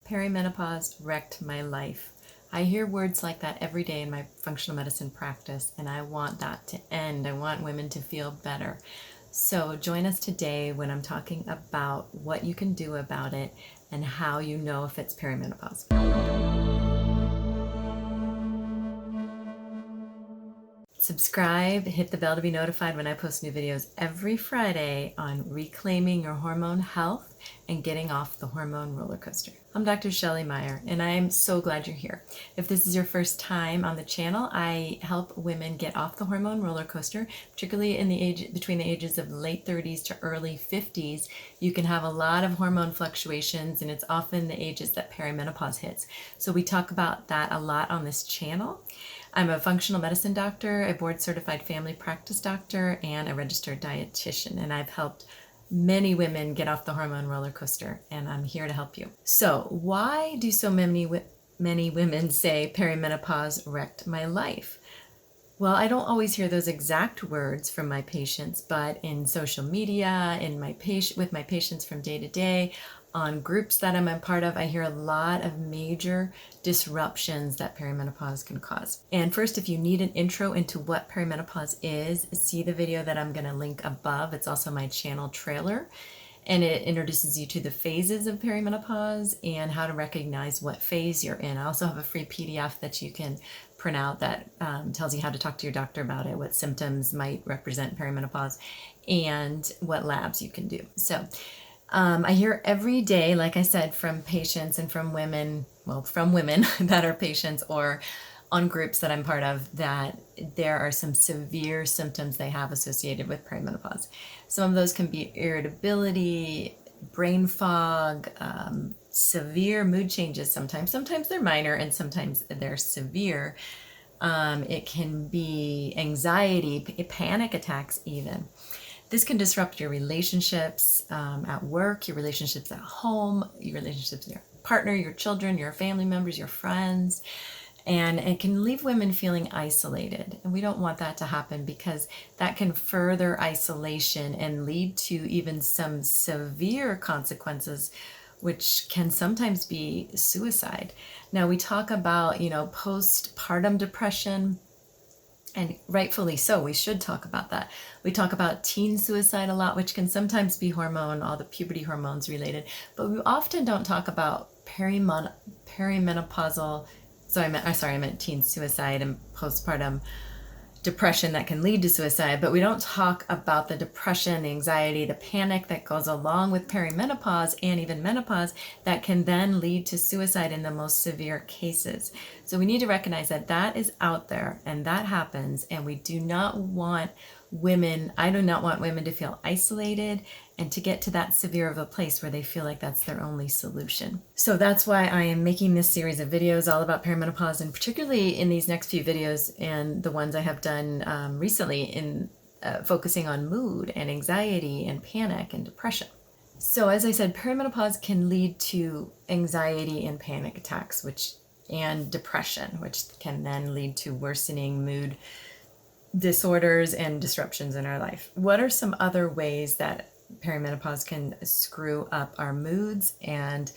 Perimenopause wrecked my life. I hear words like that every day in my functional medicine practice, and I want that to end. I want women to feel better. So join us today when I'm talking about what you can do about it and how you know if it's perimenopause. Subscribe, hit the bell to be notified when I post new videos every Friday on reclaiming your hormone health and getting off the hormone roller coaster. I'm Dr. Shelley Meyer, and I'm so glad you're here. If this is your first time on the channel, I help women get off the hormone roller coaster, particularly in between the ages of late 30s to early 50s. You can have a lot of hormone fluctuations, and it's often the ages that perimenopause hits. So we talk about that a lot on this channel. I'm a functional medicine doctor, a board-certified family practice doctor, and a registered dietitian, and I've helped many women get off the hormone roller coaster, and I'm here to help you. So why do so many women say perimenopause wrecked my life? Well, I don't always hear those exact words from my patients, but in social media, with my patients from day to day, on groups that I'm a part of, I hear a lot of major disruptions that perimenopause can cause. And first, if you need an intro into what perimenopause is, see the video that I'm going to link above. It's also my channel trailer, and it introduces you to the phases of perimenopause and how to recognize what phase you're in. I also have a free PDF that you can print out that tells you how to talk to your doctor about it, what symptoms might represent perimenopause, and what labs you can do. So I hear every day, like I said, from patients and from women that are patients or on groups that I'm part of, that there are some severe symptoms they have associated with perimenopause. Some of those can be irritability, brain fog, severe mood changes sometimes. Sometimes they're minor and sometimes they're severe. It can be anxiety, panic attacks even. This can disrupt your relationships at work, your relationships at home, your relationships with your partner, your children, your family members, your friends, and it can leave women feeling isolated. And we don't want that to happen, because that can further isolation and lead to even some severe consequences, which can sometimes be suicide. Now, we talk about, postpartum depression. And rightfully so, we should talk about that. We talk about teen suicide a lot, which can sometimes be all the puberty hormones related, but we often don't talk about perimenopausal, I meant teen suicide and postpartum depression that can lead to suicide, but we don't talk about the depression, the anxiety, the panic that goes along with perimenopause and even menopause that can then lead to suicide in the most severe cases. So we need to recognize that that is out there and that happens, and I do not want women to feel isolated and to get to that severe of a place where they feel like that's their only solution. So that's why I am making this series of videos all about perimenopause, and particularly in these next few videos and the ones I have done recently in focusing on mood and anxiety and panic and depression. So as I said, perimenopause can lead to anxiety and panic attacks, and depression, which can then lead to worsening mood disorders and disruptions in our life. What are some other ways that perimenopause can screw up our moods and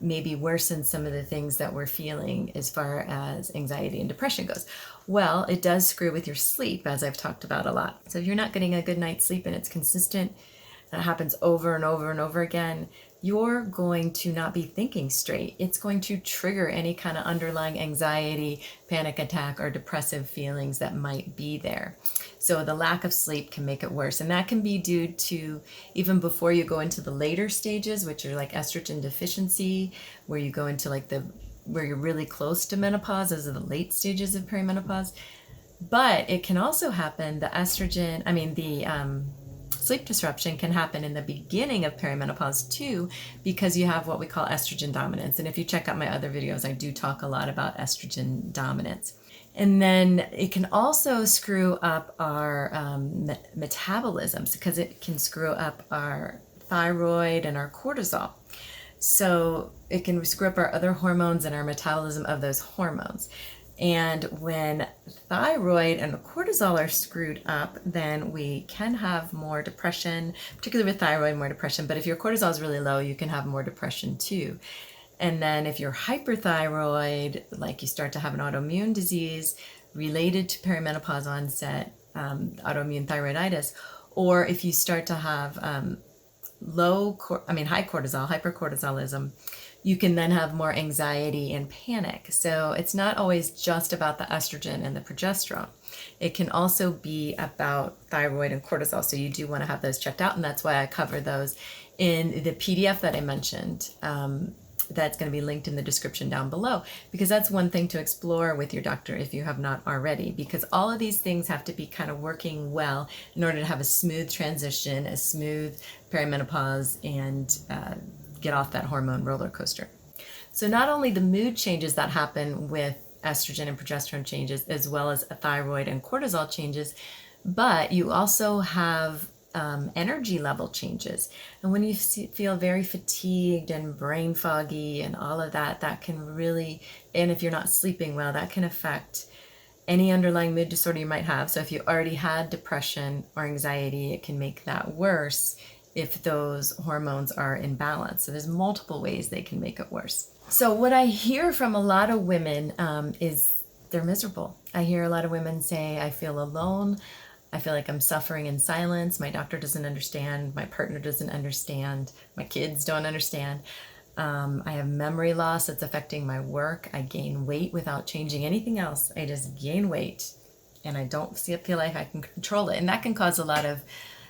maybe worsen some of the things that we're feeling as far as anxiety and depression goes? Well, it does screw with your sleep, as I've talked about a lot. So if you're not getting a good night's sleep and it's consistent, and it happens over and over and over again, you're going to not be thinking straight. It's going to trigger any kind of underlying anxiety, panic attack, or depressive feelings that might be there. So the lack of sleep can make it worse. And that can be due to even before you go into the later stages, which are like estrogen deficiency, where you go into where you're really close to menopause. Those are the late stages of perimenopause. But it can also happen, sleep disruption can happen in the beginning of perimenopause too, because you have what we call estrogen dominance. And if you check out my other videos, I do talk a lot about estrogen dominance. And then it can also screw up our metabolisms, because it can screw up our thyroid and our cortisol. So it can screw up our other hormones and our metabolism of those hormones. And when thyroid and cortisol are screwed up, then we can have more depression, particularly with thyroid, more depression. But if your cortisol is really low, you can have more depression too. And then if you're hyperthyroid, like you start to have an autoimmune disease related to perimenopause onset, autoimmune thyroiditis, or if you start to have high cortisol, hypercortisolism, you can then have more anxiety and panic. So it's not always just about the estrogen and the progesterone. It can also be about thyroid and cortisol. So you do want to have those checked out, and that's why I cover those in the PDF that I mentioned. That's going to be linked in the description down below, because that's one thing to explore with your doctor if you have not already, because all of these things have to be kind of working well in order to have a smooth transition, a smooth perimenopause, and get off that hormone roller coaster. So not only the mood changes that happen with estrogen and progesterone changes, as well as thyroid and cortisol changes, but you also have energy level changes. And when you feel very fatigued and brain foggy and all of that, that can really, and if you're not sleeping well, that can affect any underlying mood disorder you might have. So if you already had depression or anxiety, it can make that worse if those hormones are in balance. So there's multiple ways they can make it worse. So what I hear from a lot of women is they're miserable. I hear a lot of women say, I feel alone. I feel like I'm suffering in silence. My doctor doesn't understand. My partner doesn't understand. My kids don't understand. I have memory loss that's affecting my work. I gain weight without changing anything else. I just gain weight and I don't feel like I can control it. And that can cause a lot of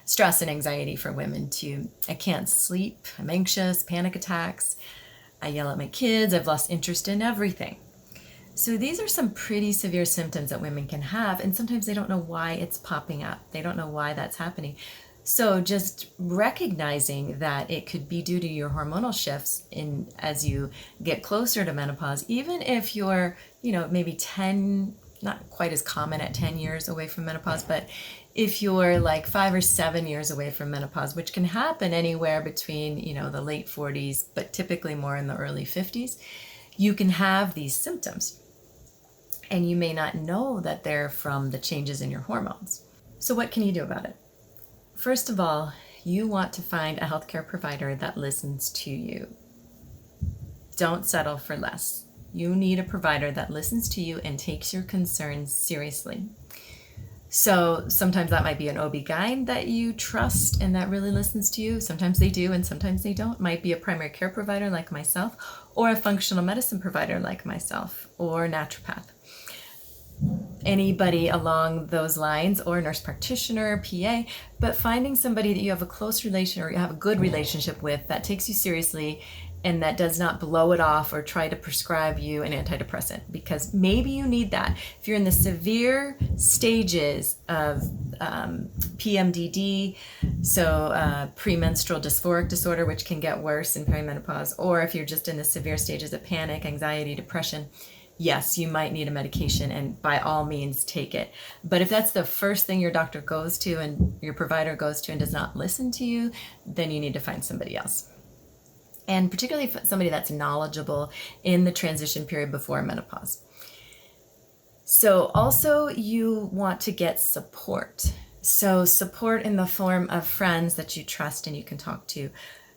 stress and anxiety for women too. I can't sleep. I'm anxious, panic attacks. I yell at my kids. I've lost interest in everything. So these are some pretty severe symptoms that women can have, and sometimes they don't know why it's popping up. They don't know why that's happening. So just recognizing that it could be due to your hormonal shifts as you get closer to menopause, even if you're, maybe 10, not quite as common at 10 years away from menopause, but if you're like 5 or 7 years away from menopause, which can happen anywhere between, the late 40s, but typically more in the early 50s, you can have these symptoms. And you may not know that they're from the changes in your hormones. So what can you do about it? First of all, you want to find a healthcare provider that listens to you. Don't settle for less. You need a provider that listens to you and takes your concerns seriously. So sometimes that might be an OB-GYN that you trust and that really listens to you. Sometimes they do and sometimes they don't. Might be a primary care provider like myself, or a functional medicine provider like myself, or a naturopath. Anybody along those lines, or a nurse practitioner, PA, but finding somebody that you have a close relation or you have a good relationship with that takes you seriously and that does not blow it off or try to prescribe you an antidepressant, because maybe you need that. If you're in the severe stages of PMDD, so premenstrual dysphoric disorder, which can get worse in perimenopause, or if you're just in the severe stages of panic, anxiety, depression, yes, you might need a medication, and by all means take it. But if that's the first thing your doctor goes to and your provider goes to and does not listen to you, then you need to find somebody else. And particularly somebody that's knowledgeable in the transition period before menopause. So also you want to get support. So support in the form of friends that you trust and you can talk to.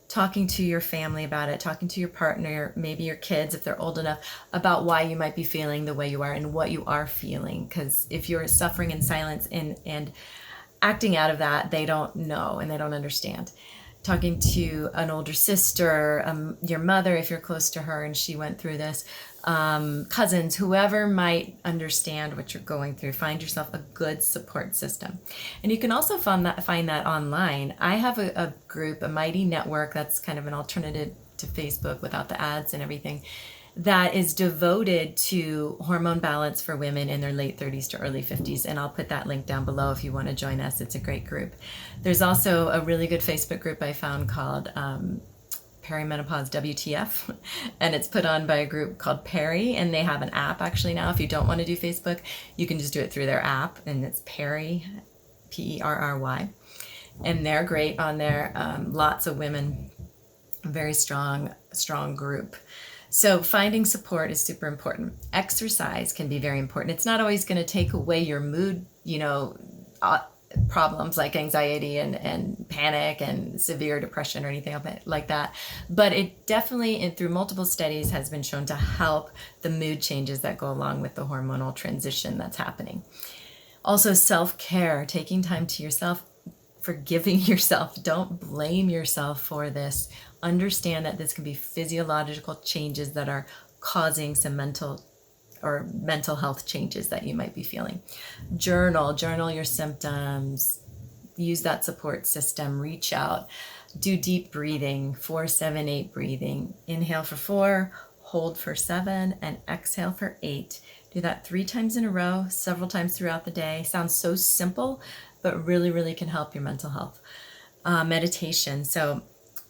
Talking to your family about it, talking to your partner, maybe your kids if they're old enough, about why you might be feeling the way you are and what you are feeling. Because if you're suffering in silence and acting out of that, they don't know and they don't understand. Talking to an older sister, your mother if you're close to her and she went through this, cousins, whoever might understand what you're going through. Find yourself a good support system. And you can also find that online. I have a group, a Mighty Network, that's kind of an alternative to Facebook without the ads and everything, that is devoted to hormone balance for women in their late 30s to early 50s. And I'll put that link down below if you want to join us. It's a great group. There's also a really good Facebook group I found called Perimenopause WTF, and it's put on by a group called Peri, and they have an app actually now. If you don't want to do Facebook, you can just do it through their app, and it's Peri, Perry, and they're great on there. Lots of women, very strong group. So finding support is super important. Exercise can be very important. It's not always going to take away your mood, problems like anxiety and panic and severe depression or anything like that. But it definitely, and through multiple studies, has been shown to help the mood changes that go along with the hormonal transition that's happening. Also, self-care, taking time to yourself, forgiving yourself. Don't blame yourself for this. Understand that this can be physiological changes that are causing some mental health changes that you might be feeling. Journal your symptoms, use that support system, reach out, do deep breathing, 4-7-8 breathing. Inhale for 4, hold for 7, and exhale for 8. Do that 3 times in a row, several times throughout the day. Sounds so simple, but really, really can help your mental health. Meditation. So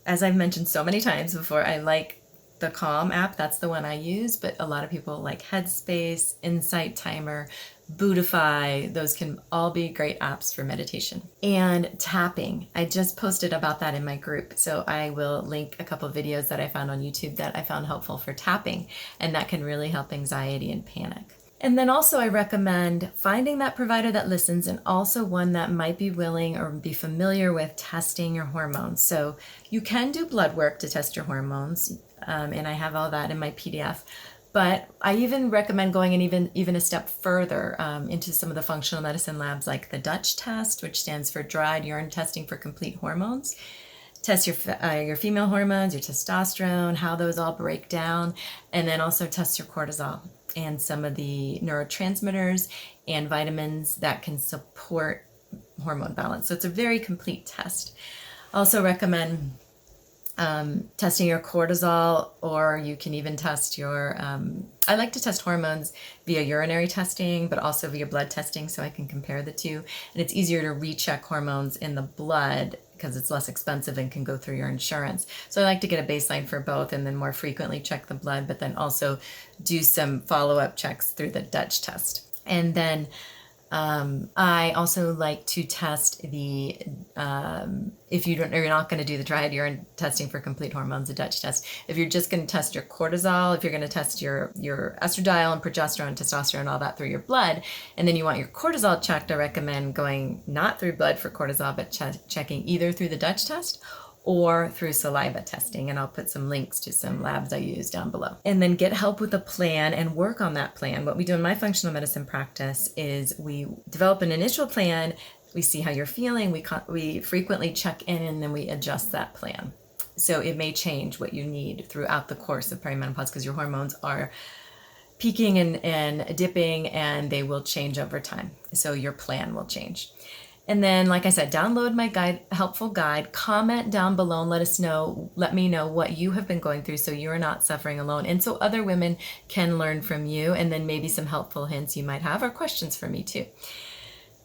as I've mentioned so many times before, I like the Calm app. That's the one I use, but a lot of people like Headspace, Insight Timer, Buddhify. Those can all be great apps for meditation. And tapping. I just posted about that in my group, so I will link a couple of videos that I found on YouTube that I found helpful for tapping, and that can really help anxiety and panic. And then also I recommend finding that provider that listens, and also one that might be willing or be familiar with testing your hormones. So you can do blood work to test your hormones, and I have all that in my PDF. But I even recommend going in even a step further into some of the functional medicine labs, like the Dutch test, which stands for dried urine testing for complete hormones. Test your female hormones, your testosterone, how those all break down, and then also test your cortisol and some of the neurotransmitters and vitamins that can support hormone balance. So it's a very complete test. I also recommend testing your cortisol, or you can even test your, I like to test hormones via urinary testing, but also via blood testing, so I can compare the two. And it's easier to recheck hormones in the blood because it's less expensive and can go through your insurance. So I like to get a baseline for both and then more frequently check the blood, but then also do some follow-up checks through the Dutch test. And then I also like to test the, if you're not going to do the dried urine testing for complete hormones, the Dutch test, if you're just going to test your cortisol, if you're going to test your estradiol and progesterone, testosterone, all that through your blood, and then you want your cortisol checked, I recommend going not through blood for cortisol, but checking either through the Dutch test or through saliva testing, and I'll put some links to some labs I use down below. And then get help with a plan and work on that plan. What we do in my functional medicine practice is we develop an initial plan, we see how you're feeling, we frequently check in, and then we adjust that plan. So it may change what you need throughout the course of perimenopause because your hormones are peaking and dipping, and they will change over time. So your plan will change. And then, like I said, download my helpful guide, comment down below and let me know what you have been going through so you're not suffering alone, and so other women can learn from you, and then maybe some helpful hints you might have or questions for me too.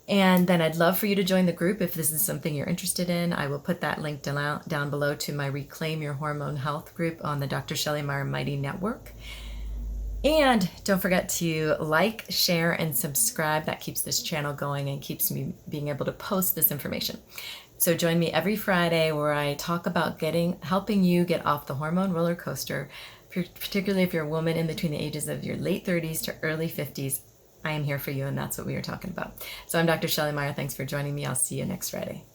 And then I'd love for you to join the group if this is something you're interested in. I will put that link down below to my Reclaim Your Hormone Health group on the Dr. Shelley Meyer Mighty Network. And don't forget to like, share, and subscribe. That keeps this channel going and keeps me being able to post this information. So join me every Friday where I talk about helping you get off the hormone roller coaster, particularly if you're a woman in between the ages of your late 30s to early 50s. I am here for you, and that's what we are talking about. So I'm Dr. Shelley Meyer. Thanks for joining me. I'll see you next Friday.